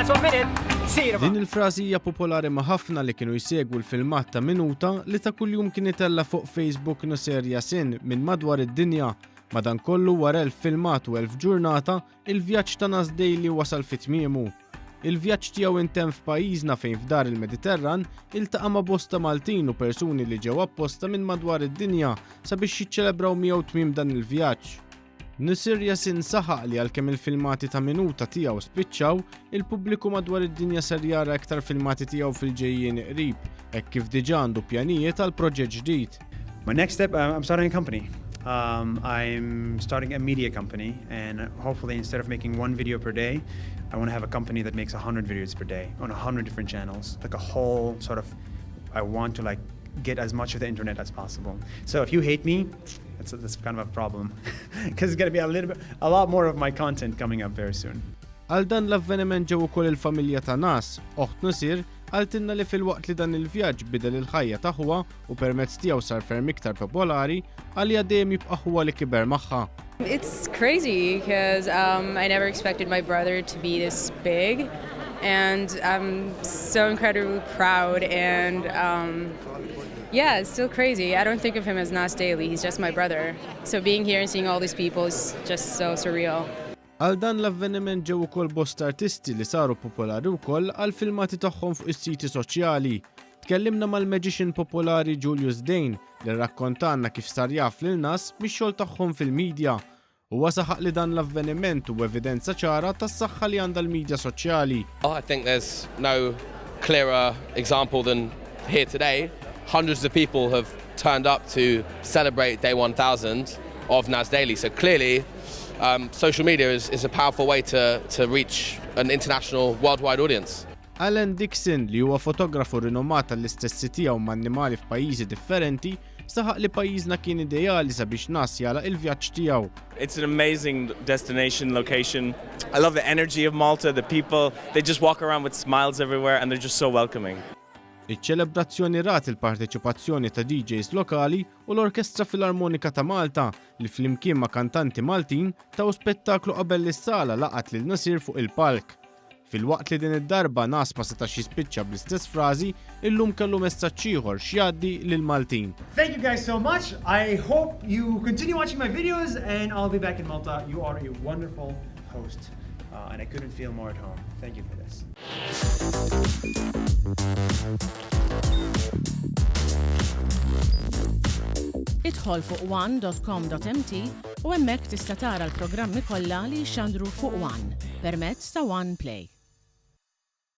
That's 1 minute. Sira. Din il-frażi hija popolari ma' ħafna li kienu jsegwu l-filmat ta' minuta li ta' kuljum kien itella fuq Facebook Nusser Yassin minn madwar id-dinja. Madankollu wara l-filmat u 1000 ġurnata, il-vjaġġ ta' Nas Daily wasal fit-tmiemu. Il-vjaġġ tiegħu intemm f'pajjiżna fejn f'dar il-Mediterran iltaqa' ma' bosta Maltin u persuni li ġew apposta minn madwar id-dinja sabiex jiċċelebraw miegħu tmiem dan il-vjaġġ. Nusser Yassin saħaq li għalkemm il-filmati ta' minuta tiegħu spiċċaw, il-pubbliku madwar id-dinja ser jara iktar filmati tiegħu fil-ġejjien qrib, hekk kif diġà għandu pjanijiet għal proġett ġdid. My next step, I'm starting a company. I'm starting a media company, and hopefully instead of making 1 video per day, I want to have a company that makes 100 videos per day on 100 different channels, like a whole sort of, I want to like get as much of the internet as possible. So if you hate me, that's kind of a problem, because it's going to be a lot more of my content coming up very soon. Għal dan l-avveniment ġew ukoll il-familja ta' Nas, oħt Nusser, għaltinna li fil-waqt li dan il-vjaġġ bidel il-ħajja tagħha u permezz tiegħu sar ferm iktar popolari, għalija dejjem jibqa' huwa li kiber magħha. It's crazy because I never expected my brother to be this big, and I'm so incredibly proud and yeah, it's still crazy. I don't think of him as Nas Daily, he's just my brother. So being here and seeing all these people is just so surreal. Għal dan l-avveniment ġew ukoll bosta artisti li saru popolari wkoll għal filmati tagħhom fuq is-siti soċjali. Tkellimna mal-magician popolari Julius Dane li rrakkontanna kif sar jaf lil Nas mix-xogħol tagħhom fil-medja. Huwa saħaq li dan l-avveniment u evidenza ċara tas-saħħa li għandha l-medja soċjali. I think there's no clearer example than here today. Hundreds of people have turned up to celebrate Day 1000 of Nas Daily. So clearly, social media is a powerful way to reach an international, worldwide audience. Alan Dixon li huwa fotografu rinomat tal-istess tiegħu m'annimali f'pajjiżi differenti, saħaq li pajjiżna kien ideali sabiex Nas jagħlaq il-vjaġġ tiegħu. It's an amazing destination, location. I love the energy of Malta, the people. They just walk around with smiles everywhere and they're just so welcoming. Iċ-ċelebrazzjoni rat il-parteċipazzjoni ta' DJs lokali u l-Orkestra Filarmonika ta' Malta li flimkien ma' kantanti Maltin taw spettaklu qabel is-sala laqat lil Nusser fuq il-palk. Fil-waqt li din id-darba Nas ma setax jispiċċa bl-istess frażi, illum kellu messaġġ ieħor x'jgħaddi lil Maltin. Thank you guys so much. I hope you continue watching my videos, and I'll be back in Malta. You are a wonderful host, and I couldn't feel more at home. Thank you for this. Idħol fuq one.com.mt u hemmhekk tista' tara l-programmi kollha li jxandru fuq One permezz ta' One Play.